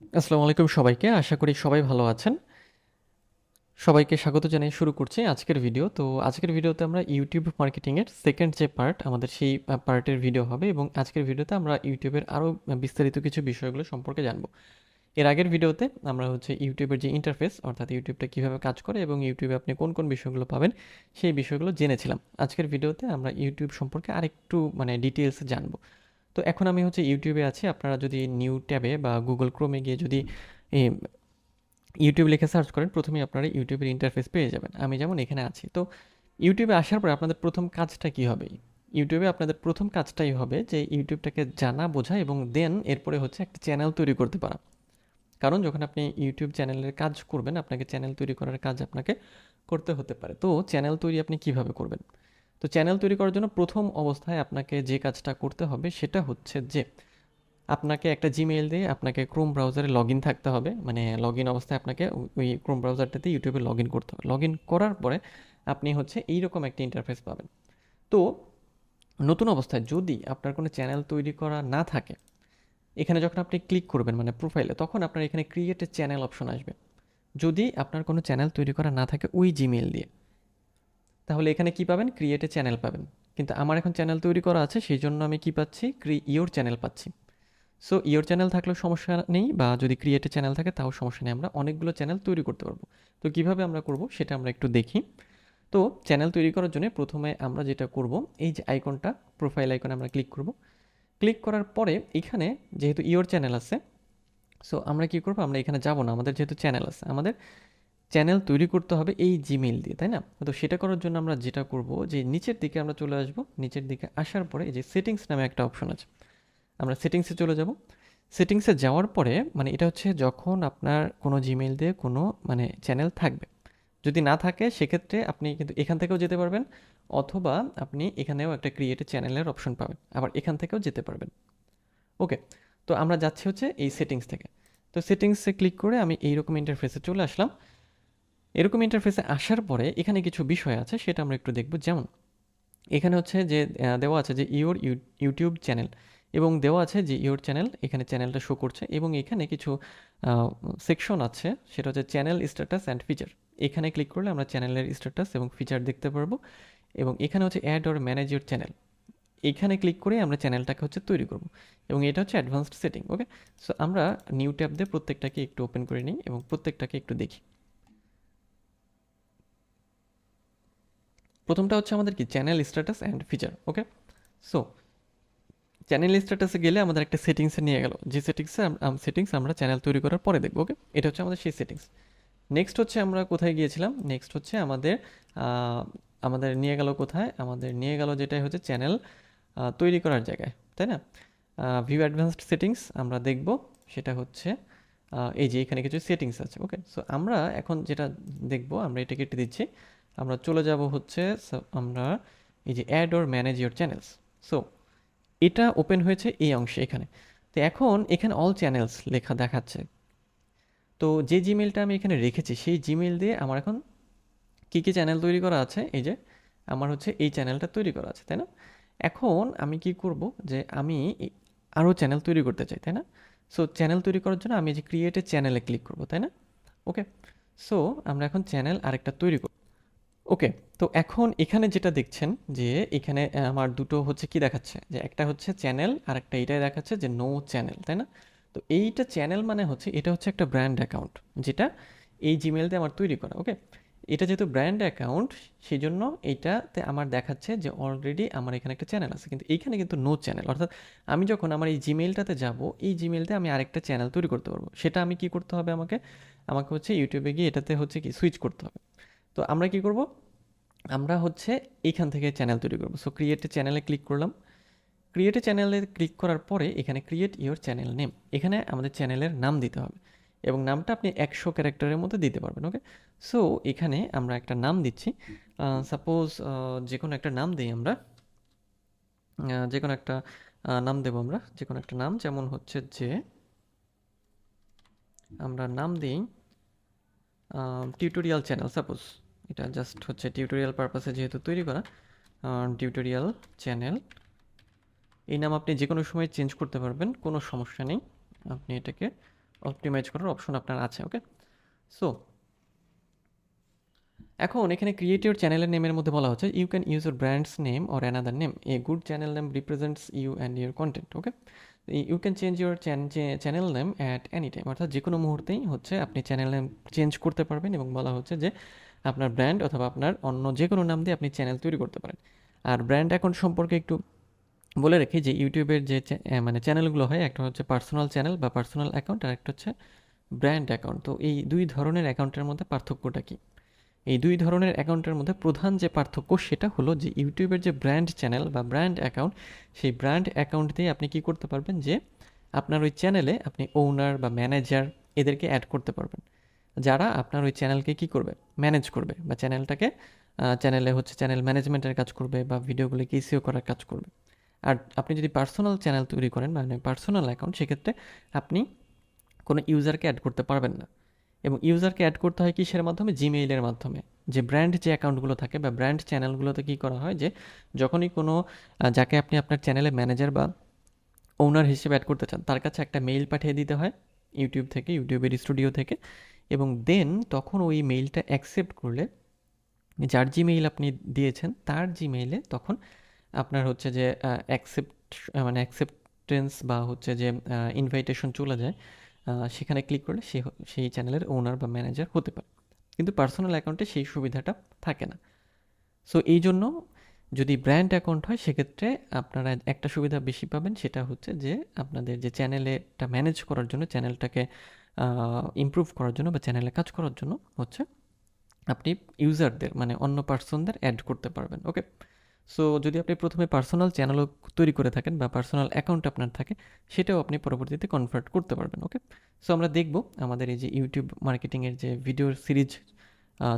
আসসালামু আলাইকুম সবাইকে। আশা করি সবাই ভালো আছেন। সবাইকে স্বাগত জানিয়ে শুরু করছি আজকের ভিডিও। তো আজকের ভিডিওতে আমরা ইউটিউব মার্কেটিংয়ের সেকেন্ড যে পার্ট আমাদের সেই পার্টের ভিডিও হবে এবং আজকের ভিডিওতে আমরা ইউটিউবের আরও বিস্তারিত কিছু বিষয়গুলো সম্পর্কে জানবো। এর আগের ভিডিওতে আমরা হচ্ছে ইউটিউবের যে ইন্টারফেস অর্থাৎ ইউটিউবটা কীভাবে কাজ করে এবং ইউটিউবে আপনি কোন কোন বিষয়গুলো পাবেন সেই বিষয়গুলো জেনেছিলাম। আজকের ভিডিওতে আমরা ইউটিউব সম্পর্কে আরেকটু ডিটেলসে জানবো। তো এখন আমি হচ্ছে ইউটিউবে আছি। আপনারা যদি নিউ ট্যাবে বা গুগল ক্রোমে গিয়ে যদি ইউটিউব লিখে সার্চ করেন প্রথমেই আপনারা ইউটিউবের ইন্টারফেস পেয়ে যাবেন। আমি যেমন এখানে আছি। তো ইউটিউবে আসার পরে আপনাদের প্রথম কাজটা কি হবে? ইউটিউবে আপনাদের প্রথম কাজটাই হবে যে ইউটিউবটাকে জানা বোঝা এবং দেন এরপরে হচ্ছে একটা চ্যানেল তৈরি করতে পারা। কারণ যখন আপনি ইউটিউব চ্যানেলের কাজ করবেন আপনাকে চ্যানেল তৈরি করার কাজ আপনাকে করতে হতে পারে। তো চ্যানেল তৈরি আপনি কিভাবে করবেন? তো চ্যানেল তৈরি করার জন্য প্রথম অবস্থায় আপনাকে যে কাজটা করতে হবে সেটা হচ্ছে যে আপনাকে একটা জিমেইল দিয়ে আপনাকে ক্রোম ব্রাউজারে লগ ইন থাকতে হবে। লগ ইন অবস্থায় আপনাকে ওই ক্রোম ব্রাউজারটাতে ইউটিউবে লগ ইন করতে হবে। লগ ইন করার পরে আপনি হচ্ছে এইরকম একটা ইন্টারফেস পাবেন। তো নতুন অবস্থায় যদি আপনার কোনো চ্যানেল তৈরি করা না থাকে, এখানে যখন আপনি ক্লিক করবেন প্রোফাইলে, তখন আপনার এখানে ক্রিয়েট এ চ্যানেল অপশন আসবে। যদি আপনার কোনো চ্যানেল তৈরি করা না থাকে ওই জিমেইল দিয়ে, তাহলে এখানে কি পাবেন? ক্রিয়েট এ চ্যানেল পাবেন। কিন্তু আমার এখন চ্যানেল তৈরি করা আছে, সেই জন্য আমি কি পাচ্ছি? ইওর চ্যানেল পাচ্ছি। সো ইওর চ্যানেল থাকলেও সমস্যা নেই, বা যদি ক্রিয়েটে চ্যানেল থাকে তাও সমস্যা নেই, আমরা অনেকগুলো চ্যানেল তৈরি করতে পারবো। তো কিভাবে আমরা করব সেটা আমরা একটু দেখি। তো চ্যানেল তৈরি করার জন্য প্রথমে আমরা যেটা করব, এই যে আইকনটা, প্রোফাইল আইকনে আমরা ক্লিক করব। ক্লিক করার পরে এখানে যেহেতু ইওর চ্যানেল আছে, সো আমরা কি করব, আমরা এখানে যাব না, আমাদের যেহেতু চ্যানেল আছে, আমাদের চ্যানেল তৈরি করতে হবে এই জিমেইল দিয়ে, তাই না? তো সেটা করার জন্য আমরা যেটা করব যে নিচের দিকে আমরা চলে আসব। নিচের দিকে আসার পরে এই যে সেটিংস নামে একটা অপশন আছে, আমরা সেটিংসে চলে যাব। সেটিংসে যাওয়ার পরে এটা হচ্ছে যখন আপনার কোনো জিমেইল দিয়ে কোনো চ্যানেল থাকবে। যদি না থাকে সেক্ষেত্রে আপনি কিন্তু এখান থেকেও যেতে পারবেন, অথবা আপনি এখানেও একটা ক্রিয়েট চ্যানেলের অপশন পাবেন, আবার এখান থেকেও যেতে পারবেন। ওকে, তো আমরা যাচ্ছি হচ্ছে এই সেটিংস থেকে। তো সেটিংসে ক্লিক করে আমি এইরকম ইন্টারফেসে চলে আসলাম। এরকম ইন্টারফেসে আসার পরে এখানে কিছু বিষয় আছে, সেটা আমরা একটু দেখব। যেমন এখানে হচ্ছে যে দেওয়া আছে যে ইওর ইউটিউব চ্যানেল, এবং দেওয়া আছে যে ইওর চ্যানেল, এখানে চ্যানেলটা শো করছে, এবং এখানে কিছু সেকশন আছে, সেটা হচ্ছে চ্যানেল স্ট্যাটাস অ্যান্ড ফিচার। এখানে ক্লিক করলে আমরা চ্যানেলের স্ট্যাটাস এবং ফিচার দেখতে পারবো। এবং এখানে হচ্ছে add or manage your channel, এখানে ক্লিক করে আমরা চ্যানেলটাকে হচ্ছে তৈরি করব। এবং এটা হচ্ছে অ্যাডভান্সড সেটিং। ওকে, সো আমরা নিউ ট্যাব দিয়ে প্রত্যেকটাকে একটু ওপেন করে নিই এবং প্রত্যেকটাকে একটু দেখি। প্রথমটা হচ্ছে আমাদের কি, channel status and feature. Okay, so channel স্ট্যাটাসে গেলে আমাদের একটা সেটিংসে নিয়ে গেল, যে সেটিংস আমরা চ্যানেল তৈরি করার পরে দেখবো। ওকে, এটা হচ্ছে আমাদের সেই সেটিংস। নেক্সট হচ্ছে আমরা কোথায় গিয়েছিলাম, নেক্সট হচ্ছে আমাদের নিয়ে গেল কোথায়, আমাদের নিয়ে গেল যেটাই হচ্ছে চ্যানেল তৈরি করার জায়গায়, তাই না? ভিউ অ্যাডভান্সড সেটিংস আমরা দেখব, সেটা হচ্ছে এই যে এখানে কিছু সেটিংস আছে। ওকে, সো আমরা এখন যেটা দেখব, আমরা এটা কেটে দিচ্ছি। আমরা চলে যাব হচ্ছে আমরা এই যে add or manage your channels. So এটা ওপেন হয়েছে এই অংশে এখানে। তো এখন এখানে অল চ্যানেলস লেখা দেখাচ্ছে। তো যে জিমেলটা আমি এখানে রেখেছি সেই জিমেল দিয়ে আমার এখন কী কী চ্যানেল তৈরি করা আছে, এই যে আমার হচ্ছে এই চ্যানেলটা তৈরি করা আছে, তাই না? এখন আমি কি করব, যে আমি আরও চ্যানেল তৈরি করতে চাই, তাই না? সো চ্যানেল তৈরি করার জন্য আমি যে ক্রিয়েট এ চ্যানেলে ক্লিক করব, তাই না? ওকে, সো আমরা এখন চ্যানেল আরেকটা তৈরি করব। ওকে, তো এখন এখানে যেটা দেখছেন যে এখানে আমার দুটো হচ্ছে কি দেখাচ্ছে, যে একটা হচ্ছে চ্যানেল আর একটা এটাই দেখাচ্ছে যে নো চ্যানেল, তাই না? তো এইটা চ্যানেল হচ্ছে, এটা হচ্ছে একটা ব্র্যান্ড অ্যাকাউন্ট, যেটা এই জিমেল দিয়ে আমার তৈরি করা। ওকে, এটা যেহেতু ব্র্যান্ড অ্যাকাউন্ট, সেই জন্য এইটাতে আমার দেখাচ্ছে যে অলরেডি আমার এখানে একটা চ্যানেল আছে, কিন্তু এইখানে কিন্তু নো চ্যানেল। অর্থাৎ আমি যখন আমার এই জিমেলটাতে যাব, এই জিমেলতে আমি আরেকটা চ্যানেল তৈরি করতে পারবো। সেটা আমি কি করতে হবে, আমাকে আমাকে হচ্ছে ইউটিউবে গিয়ে এটাতে হচ্ছে কি সুইচ করতে হবে। তো আমরা কি করব, আমরা হচ্ছে এইখান থেকে চ্যানেল তৈরি করব। সো ক্রিয়েট চ্যানেলে ক্লিক করলাম। ক্রিয়েট চ্যানেলে ক্লিক করার পরে এখানে ক্রিয়েট ইওর চ্যানেল নেম, এখানে আমাদের চ্যানেলের নাম দিতে হবে, এবং নামটা আপনি 100 ক্যারেক্টারের মধ্যে দিতে পারবেন। ওকে, সো এখানে আমরা একটা নাম দিচ্ছি। সাপোজ যে কোনো একটা নাম দিই আমরা, যে কোনো একটা নাম দেবো আমরা, যে কোনো একটা নাম, যেমন হচ্ছে যে আমরা নাম দিই টিউটোরিয়াল চ্যানেল। সাপোজ এটা জাস্ট হচ্ছে টিউটোরিয়াল পারপাসে যেহেতু তৈরি করা, টিউটোরিয়াল চ্যানেল। এই নাম আপনি যে কোনো সময় চেঞ্জ করতে পারবেন, কোনো সমস্যা নেই, আপনি এটাকে অপটিমাইজ করার অপশন আপনার আছে। ওকে, সো এখন এখানে ক্রিয়েট ইউর চ্যানেলের নেমের মধ্যে বলা হচ্ছে you can use your brands name or another name, a good channel name represents you and your content. Okay, you can change your channel name at any time, অর্থাৎ যে কোনো মুহূর্তেই হচ্ছে আপনি চ্যানেল নেম চেঞ্জ করতে পারবেন, এবং বলা হচ্ছে যে আপনার ব্র্যান্ড অথবা আপনার অন্য যে কোনো নাম দিয়ে আপনি চ্যানেল তৈরি করতে পারেন। আর ব্র্যান্ড অ্যাকাউন্ট সম্পর্কে একটু বলে রাখি যে ইউটিউবের যে মানে চ্যানেলগুলো হয়, একটা হচ্ছে পার্সোনাল চ্যানেল বা পার্সোনাল অ্যাকাউন্ট, আর একটা হচ্ছে ব্র্যান্ড অ্যাকাউন্ট। তো এই দুই ধরনের অ্যাকাউন্টের মধ্যে পার্থক্যটা কী? এই দুই ধরনের অ্যাকাউন্টের মধ্যে প্রধান যে পার্থক্য সেটা হলো যে ইউটিউবের যে ব্র্যান্ড চ্যানেল বা ব্র্যান্ড অ্যাকাউন্ট, সেই ব্র্যান্ড অ্যাকাউন্ট দিয়ে আপনি কি করতে পারবেন যে আপনার ওই চ্যানেলে আপনি ওনার বা ম্যানেজার এদেরকে অ্যাড করতে পারবেন, যারা আপনার ওই চ্যানেলকে কি করবে, ম্যানেজ করবে, বা চ্যানেলটাকে চ্যানেলে হচ্ছে চ্যানেল ম্যানেজমেন্টের কাজ করবে বা ভিডিওগুলোকে ইসিও করার কাজ করবে। আর আপনি যদি পার্সোনাল চ্যানেল তৈরি করেন মানে পার্সোনাল অ্যাকাউন্ট, সেক্ষেত্রে আপনি কোনো ইউজারকে অ্যাড করতে পারবেন না। এবং ইউজারকে অ্যাড করতে হয় কিসের মাধ্যমে? জিমেইলের মাধ্যমে। যে ব্র্যান্ড যে অ্যাকাউন্টগুলো থাকে বা ব্র্যান্ড চ্যানেলগুলোতে কী করা হয় যে যখনই কোনো যাকে আপনি আপনার চ্যানেলে ম্যানেজার বা ওনার হিসেবে অ্যাড করতে চান, তার কাছে একটা মেইল পাঠিয়ে দিতে হয় ইউটিউব থেকে, ইউটিউবের স্টুডিও থেকে, এবং দেন তখন ওই মেইলটা অ্যাকসেপ্ট করলে যার জিমেইল আপনি দিয়েছেন তার জিমেইলে তখন আপনার হচ্ছে যে মানে অ্যাকসেপ্টেন্স বা হচ্ছে যে ইনভাইটেশন চলে যায়, সেখানে ক্লিক করলে সেই চ্যানেলের ওনার বা ম্যানেজার হতে পারে। কিন্তু পার্সোনাল অ্যাকাউন্টে সেই সুবিধাটা থাকে না। সো এই জন্য যদি ব্র্যান্ড অ্যাকাউন্ট হয় সেক্ষেত্রে আপনারা একটা সুবিধা বেশি পাবেন, সেটা হচ্ছে যে আপনাদের যে চ্যানেলেটা ম্যানেজ করার জন্য, চ্যানেলটাকে ইমপ্রুভ করার জন্য বা চ্যানেলে কাজ করার জন্য হচ্ছে আপনি ইউজারদের মানে অন্য পার্সনদের অ্যাড করতে পারবেন। ওকে, সো যদি আপনি প্রথমে পার্সোনাল চ্যানেলও তৈরি করে থাকেন বা পার্সোনাল অ্যাকাউন্ট আপনার থাকে, সেটাও আপনি পরবর্তীতে কনভার্ট করতে পারবেন। ওকে, সো আমরা দেখব আমাদের এই যে ইউটিউব মার্কেটিংয়ের যে ভিডিওর সিরিজ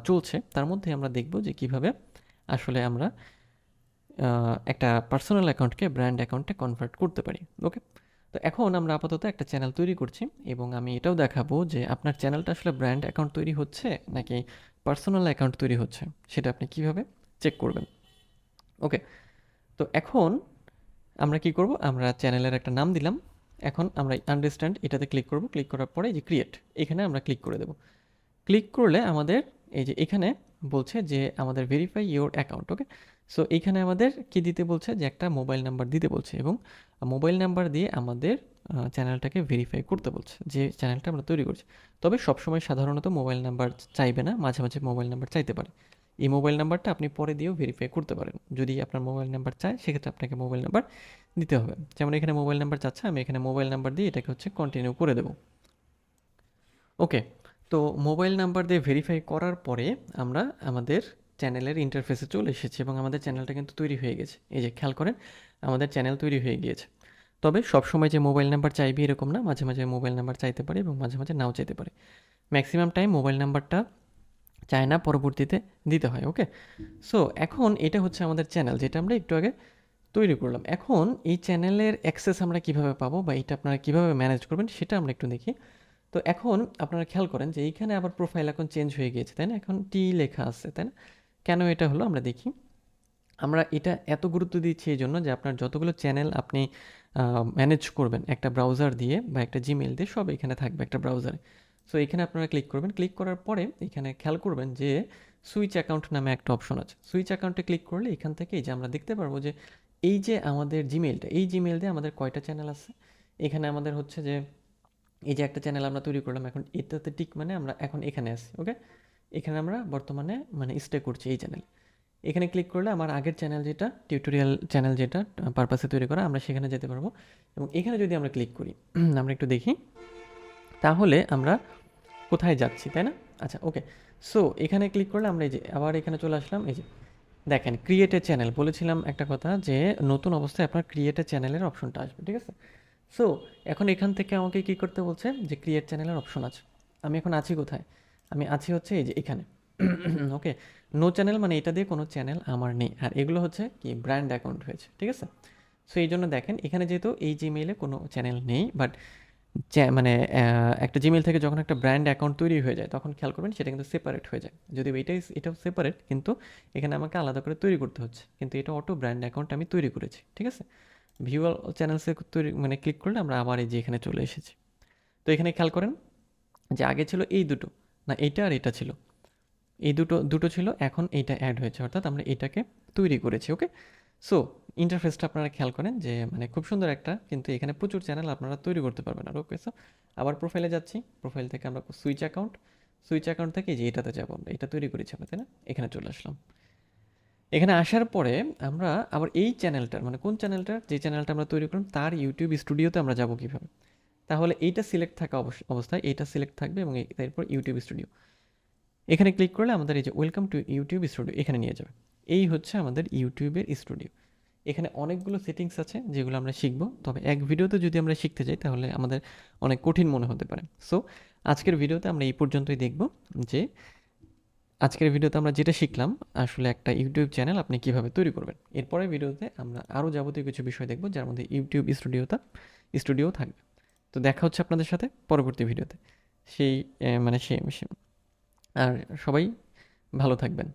চলছে, তার মধ্যে আমরা দেখব যে কিভাবে আসলে আমরা একটা পার্সোনাল অ্যাকাউন্টকে ব্র্যান্ড অ্যাকাউন্টে কনভার্ট করতে পারি। ওকে, তো এখন আমরা আপাতত একটা চ্যানেল তৈরি করছি, এবং আমি এটাও দেখাবো যে আপনার চ্যানেলটা আসলে ব্র্যান্ড অ্যাকাউন্ট তৈরি হচ্ছে নাকি পার্সোনাল অ্যাকাউন্ট তৈরি হচ্ছে, সেটা আপনি কিভাবে চেক করবেন। ওকে, তো এখন আমরা কি করব, আমরা চ্যানেলের একটা নাম দিলাম। এখন আমরা আন্ডারস্ট্যান্ড এটাতে ক্লিক করব, ক্লিক করার পরে যে ক্রিয়েট, এখানে আমরা ক্লিক করে দেব। ক্লিক করলে আমাদের এই যে এখানে বলছে যে আমাদের verify your account. Okay, so এইখানে আমাদের কি দিতে বলছে, যে একটা মোবাইল নাম্বার দিতে বলছে, এবং মোবাইল নাম্বার দিয়ে আমাদের চ্যানেলটাকে ভেরিফাই করতে বলছে, যে চ্যানেলটা আমরা তৈরি করছি। তবে সবসময় সাধারণত মোবাইল নাম্বার চাইবে না, মাঝে মাঝে মোবাইল নাম্বার চাইতে পারে। এই মোবাইল নাম্বারটা আপনি পরে দিয়েও ভেরিফাই করতে পারেন। যদি আপনার মোবাইল নাম্বার চায় সেক্ষেত্রে আপনাকে মোবাইল নাম্বার দিতে হবে। যেমন এখানে মোবাইল নাম্বার চাচ্ছে, আমি এখানে মোবাইল নাম্বার দিয়ে এটাকে হচ্ছে কন্টিনিউ করে দেবো। ওকে, তো মোবাইল নাম্বার দিয়ে ভেরিফাই করার পরে আমরা আমাদের চ্যানেলের ইন্টারফেসে চলে এসেছি, এবং আমাদের চ্যানেলটা কিন্তু তৈরি হয়ে গেছে। এই যে খেয়াল করেন, আমাদের চ্যানেল তৈরি হয়ে গিয়েছে। তবে সবসময় যে মোবাইল নাম্বার চাইবে এরকম না, মাঝে মাঝে মোবাইল নাম্বার চাইতে পারে এবং মাঝে মাঝে নাও চাইতে পারে। ম্যাক্সিমাম টাইম মোবাইল নাম্বারটা চায় না, পরবর্তীতে দিতে হয়। ওকে, সো এখন এটা হচ্ছে আমাদের চ্যানেল, যেটা আমরা একটু আগে তৈরি করলাম। এখন এই চ্যানেলের অ্যাক্সেস আমরা কিভাবে পাবো বা এটা আপনারা কিভাবে ম্যানেজ করবেন সেটা আমরা একটু দেখি। তো এখন আপনারা খেয়াল করেন যে এইখানে আবার প্রোফাইল এখন চেঞ্জ হয়ে গিয়েছে, তাই না? এখন টি লেখা আছে, তাই না? কেন এটা হলো আমরা দেখি। আমরা এটা এত গুরুত্ব দিচ্ছি এই জন্য যে আপনার যতগুলো চ্যানেল আপনি ম্যানেজ করবেন একটা ব্রাউজার দিয়ে বা একটা জিমেল দিয়ে, সব এখানে থাকবে একটা ব্রাউজারে। সো এখানে আপনারা ক্লিক করবেন, ক্লিক করার পরে এখানে খেয়াল করবেন যে সুইচ অ্যাকাউন্ট নামে একটা অপশন আছে। সুইচ অ্যাকাউন্টে ক্লিক করলে এখান থেকে এই যে আমরা দেখতে পারবো যে এই যে আমাদের জিমেলটা, এই জিমেল দিয়ে আমাদের কয়টা চ্যানেল আছে। এখানে আমাদের হচ্ছে যে এই যে একটা চ্যানেল আমরা তৈরি করলাম, এখন এটাতে টিক মানে আমরা এখন এখানে আছি। ওকে, এখানে আমরা বর্তমানে মানে স্টে করছি এই চ্যানেল। এখানে ক্লিক করলে আমার আগের চ্যানেল যেটা টিউটোরিয়াল চ্যানেল, যেটা পারপাসে তৈরি করা, আমরা সেখানে যেতে পারবো। এবং এখানে যদি আমরা ক্লিক করি, আমরা একটু দেখি তাহলে আমরা কোথায় যাচ্ছি, তাই না? আচ্ছা, ওকে, সো এখানে ক্লিক করলে আমরা এই যে আবার এখানে চলে আসলাম। এই যে দেখেন ক্রিয়েট এ চ্যানেল, বলেছিলাম একটা কথা যে নতুন অবস্থায় আপনার ক্রিয়েট এ চ্যানেলের অপশনটা আসবে, ঠিক আছে? সো এখন এখান থেকে আমাকে কি করতে বলছে, যে ক্রিয়েট চ্যানেলের অপশন আছে। আমি এখন আছি কোথায়? আমি আছি হচ্ছে এই যে এখানে। ওকে, নো চ্যানেল মানে এটা দিয়ে কোনো চ্যানেল আমার নেই, আর এগুলো হচ্ছে কি ব্র্যান্ড অ্যাকাউন্ট হয়েছে, ঠিক আছে? সো এই জন্য দেখেন এখানে যেহেতু এই জিমেইলে কোনো চ্যানেল নেই, বাট মানে একটা জিমেইল থেকে যখন একটা ব্র্যান্ড অ্যাকাউন্ট তৈরি হয়ে যায় তখন খেয়াল করবেন সেটা কিন্তু সেপারেট হয়ে যায়। যদিও এটাও সেপারেট, কিন্তু এখানে আমাকে আলাদা করে তৈরি করতে হচ্ছে, কিন্তু এটা অটো ব্র্যান্ড অ্যাকাউন্ট আমি তৈরি করেছি, ঠিক আছে? ভিউয়াল চ্যানেলসে তৈরি মানে ক্লিক করলে আমরা আবার এই যে এখানে চলে এসেছি। তো তো এখানে খেয়াল করেন যে আগে ছিল এই দুটো, না এইটা আর এটা ছিল, এই দুটো দুটো ছিল, এখন এইটা অ্যাড হয়েছে, অর্থাৎ আমরা এটাকে তৈরি করেছি। ওকে, সো ইন্টারফেসটা আপনারা খেয়াল করেন যে মানে খুব সুন্দর একটা, কিন্তু এখানে প্রচুর চ্যানেল আপনারা তৈরি করতে পারবেন। আর ওকে, সো আবার প্রোফাইলে যাচ্ছি, প্রোফাইল থেকে আমরা সুইচ অ্যাকাউন্ট থেকে যে এটাতে যাবো, আমরা এটা তৈরি করেছি আমরা, তাই না? এখানে চলে আসলাম। এখানে আসার পরে আমরা আবার এই চ্যানেলটার, মানে কোন চ্যানেলটার, যে চ্যানেলটা আমরা তৈরি করলাম তার ইউটিউব স্টুডিওতে আমরা যাব কীভাবে? তাহলে এইটা সিলেক্ট থাকা অবস্থায় এইটা সিলেক্ট থাকবে এবং এরপর ইউটিউব স্টুডিও, এখানে ক্লিক করলে আমাদের এই যে ওয়েলকাম টু ইউটিউব স্টুডিও এখানে নিয়ে যাবে। এই হচ্ছে আমাদের ইউটিউবের স্টুডিও। এখানে অনেকগুলো সেটিংস আছে যেগুলো আমরা শিখবো, তবে এক ভিডিওতে যদি আমরা শিখতে যাই তাহলে আমাদের অনেক কঠিন মনে হতে পারে। সো আজকের ভিডিওতে আমরা এই পর্যন্তই দেখব যে আজকের ভিডিওতে আমরা যেটা শিখলাম আসলে একটা ইউটিউব চ্যানেল আপনি কিভাবে তৈরি করবেন। এরপরের ভিডিওতে আমরা আরও যাবতীয় কিছু বিষয় দেখব যার মধ্যে ইউটিউব স্টুডিও থাকবে। তো দেখা হচ্ছে আপনাদের সাথে পরবর্তী ভিডিওতে। সেই মানে সে আর সবাই ভালো থাকবেন।